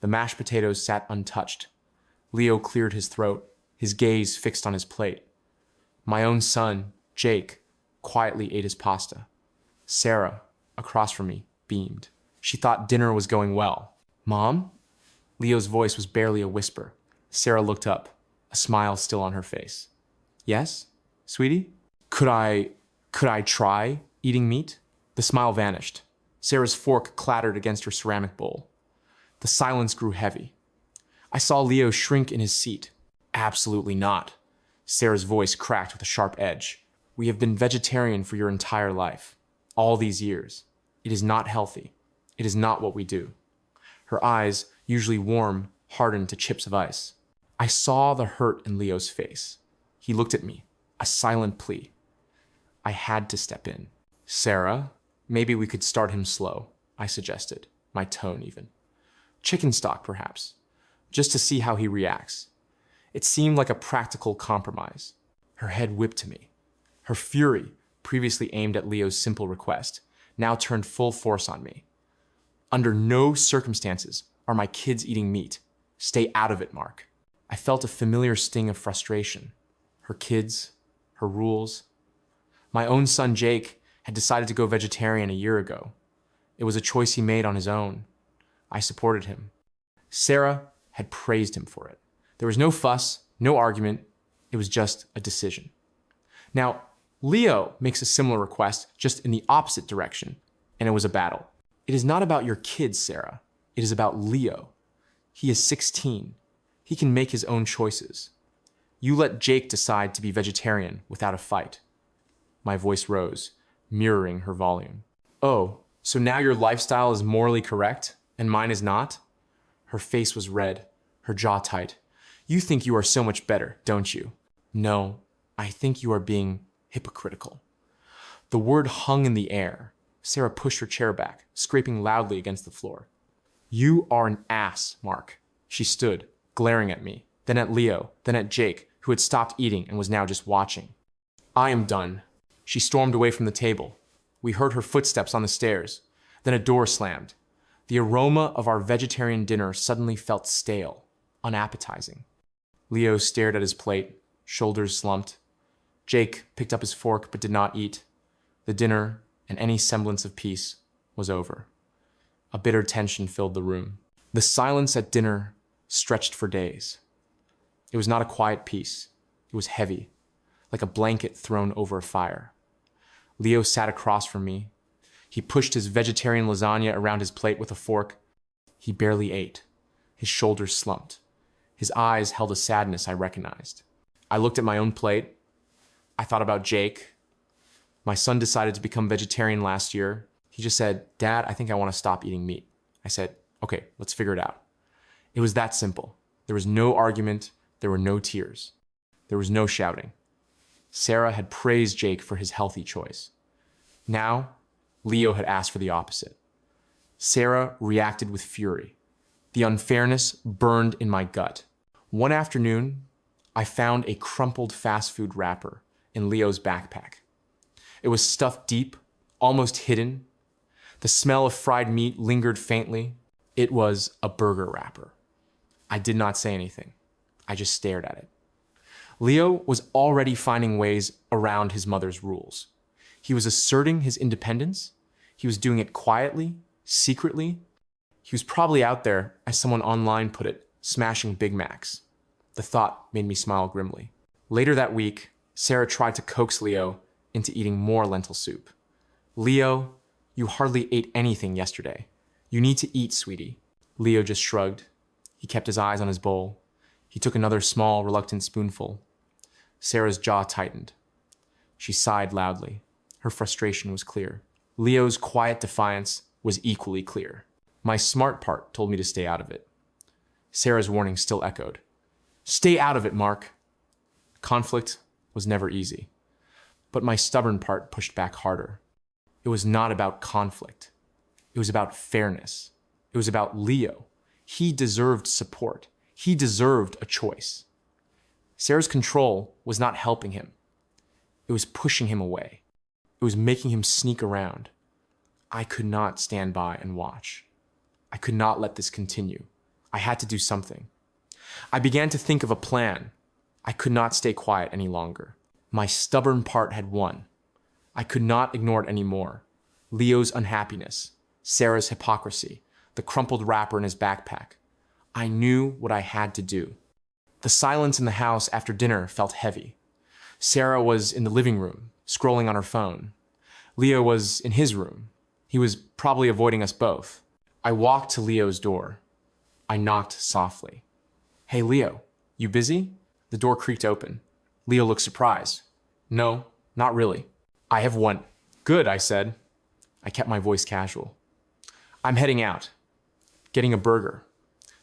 The mashed potatoes sat untouched. Leo cleared his throat, his gaze fixed on his plate. My own son, Jake, quietly ate his pasta. Sarah, across from me, beamed. She thought dinner was going well. Mom? Leo's voice was barely a whisper. Sarah looked up, a smile still on her face. Yes, sweetie? Could I try eating meat? The smile vanished. Sarah's fork clattered against her ceramic bowl. The silence grew heavy. I saw Leo shrink in his seat. Absolutely not. Sarah's voice cracked with a sharp edge. We have been vegetarian for your entire life. All these years. It is not healthy. It is not what we do. Her eyes, usually warm, hardened to chips of ice. I saw the hurt in Leo's face. He looked at me, a silent plea. I had to step in. Sarah, maybe we could start him slow, I suggested, my tone even. Chicken stock, perhaps, just to see how he reacts. It seemed like a practical compromise. Her head whipped to me. Her fury, previously aimed at Leo's simple request, now turned full force on me. Under no circumstances are my kids eating meat. Stay out of it, Mark. I felt a familiar sting of frustration. Her kids, her rules. My own son, Jake, had decided to go vegetarian a year ago. It was a choice he made on his own. I supported him. Sarah had praised him for it. There was no fuss, no argument. It was just a decision. Now, Leo makes a similar request, just in the opposite direction, and it was a battle. It is not about your kids, Sarah. It is about Leo. He is 16. He can make his own choices. You let Jake decide to be vegetarian without a fight. My voice rose, mirroring her volume. Oh, so now your lifestyle is morally correct, and mine is not? Her face was red, her jaw tight. You think you are so much better, don't you? No, I think you are being hypocritical. The word hung in the air. Sarah pushed her chair back, scraping loudly against the floor. You are an ass, Mark. She stood, glaring at me, then at Leo, then at Jake, who had stopped eating and was now just watching. I am done. She stormed away from the table. We heard her footsteps on the stairs. Then a door slammed. The aroma of our vegetarian dinner suddenly felt stale, unappetizing. Leo stared at his plate, shoulders slumped. Jake picked up his fork but did not eat. The dinner, and any semblance of peace, was over. A bitter tension filled the room. The silence at dinner stretched for days. It was not a quiet peace. It was heavy, like a blanket thrown over a fire. Leo sat across from me. He pushed his vegetarian lasagna around his plate with a fork. He barely ate. His shoulders slumped. His eyes held a sadness I recognized. I looked at my own plate. I thought about Jake. My son decided to become vegetarian last year. He just said, Dad, I think I want to stop eating meat. I said, okay, let's figure it out. It was that simple. There was no argument. There were no tears. There was no shouting. Sarah had praised Jake for his healthy choice. Now, Leo had asked for the opposite. Sarah reacted with fury. The unfairness burned in my gut. One afternoon, I found a crumpled fast food wrapper in Leo's backpack. It was stuffed deep, almost hidden. The smell of fried meat lingered faintly. It was a burger wrapper. I did not say anything. I just stared at it. Leo was already finding ways around his mother's rules. He was asserting his independence. He was doing it quietly, secretly. He was probably out there, as someone online put it, smashing Big Macs. The thought made me smile grimly. Later that week, Sarah tried to coax Leo into eating more lentil soup. Leo, you hardly ate anything yesterday. You need to eat, sweetie. Leo just shrugged. He kept his eyes on his bowl. He took another small, reluctant spoonful. Sarah's jaw tightened. She sighed loudly. Her frustration was clear. Leo's quiet defiance was equally clear. My smart part told me to stay out of it. Sarah's warning still echoed. Stay out of it, Mark. Conflict was never easy. But my stubborn part pushed back harder. It was not about conflict. It was about fairness. It was about Leo. He deserved support. He deserved a choice. Sarah's control was not helping him. It was pushing him away. It was making him sneak around. I could not stand by and watch. I could not let this continue. I had to do something. I began to think of a plan. I could not stay quiet any longer. My stubborn part had won. I could not ignore it anymore. Leo's unhappiness, Sarah's hypocrisy, the crumpled wrapper in his backpack. I knew what I had to do. The silence in the house after dinner felt heavy. Sarah was in the living room, scrolling on her phone. Leo was in his room. He was probably avoiding us both. I walked to Leo's door. I knocked softly. "Hey, Leo, you busy?" The door creaked open. Leo looked surprised. "No, not really. I have one." "Good," I said. I kept my voice casual. "I'm heading out. Getting a burger.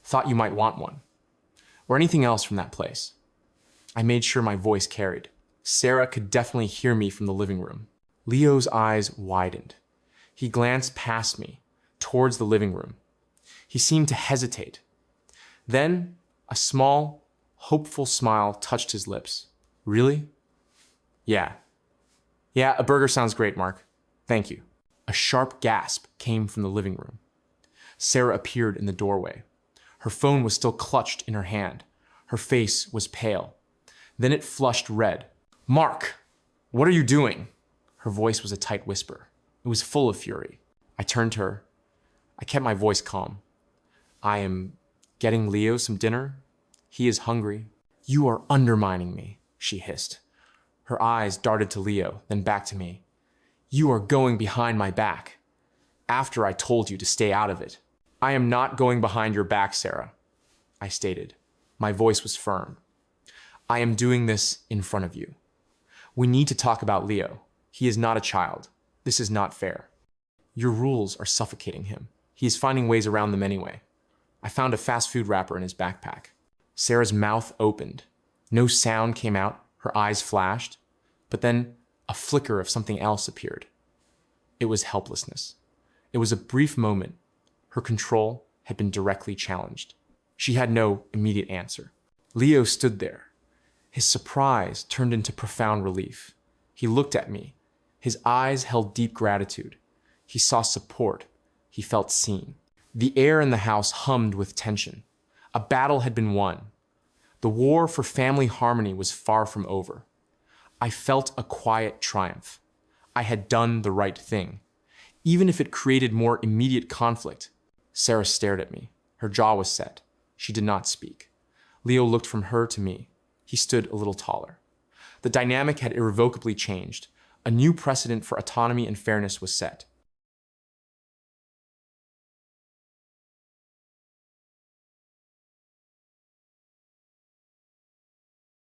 Thought you might want one. Or anything else from that place." I made sure my voice carried. Sarah could definitely hear me from the living room. Leo's eyes widened. He glanced past me, towards the living room. He seemed to hesitate. Then, a small, hopeful smile touched his lips. "Really?" Yeah, a burger sounds great, Mark. Thank you." A sharp gasp came from the living room. Sarah appeared in the doorway. Her phone was still clutched in her hand. Her face was pale. Then it flushed red. "Mark, what are you doing?" Her voice was a tight whisper. It was full of fury. I turned to her. I kept my voice calm. "I am getting Leo some dinner. He is hungry." "You are undermining me," she hissed. Her eyes darted to Leo, then back to me. "You are going behind my back, after I told you to stay out of it." "I am not going behind your back, Sarah," I stated. My voice was firm. "I am doing this in front of you. We need to talk about Leo. He is not a child. This is not fair. Your rules are suffocating him. He is finding ways around them anyway." I found a fast food wrapper in his backpack. Sarah's mouth opened. No sound came out. Her eyes flashed. But then a flicker of something else appeared. It was helplessness. It was a brief moment. Her control had been directly challenged. She had no immediate answer. Leo stood there. His surprise turned into profound relief. He looked at me. His eyes held deep gratitude. He saw support. He felt seen. The air in the house hummed with tension. A battle had been won. The war for family harmony was far from over. I felt a quiet triumph. I had done the right thing, even if it created more immediate conflict. Sarah stared at me. Her jaw was set. She did not speak. Leo looked from her to me. He stood a little taller. The dynamic had irrevocably changed. A new precedent for autonomy and fairness was set.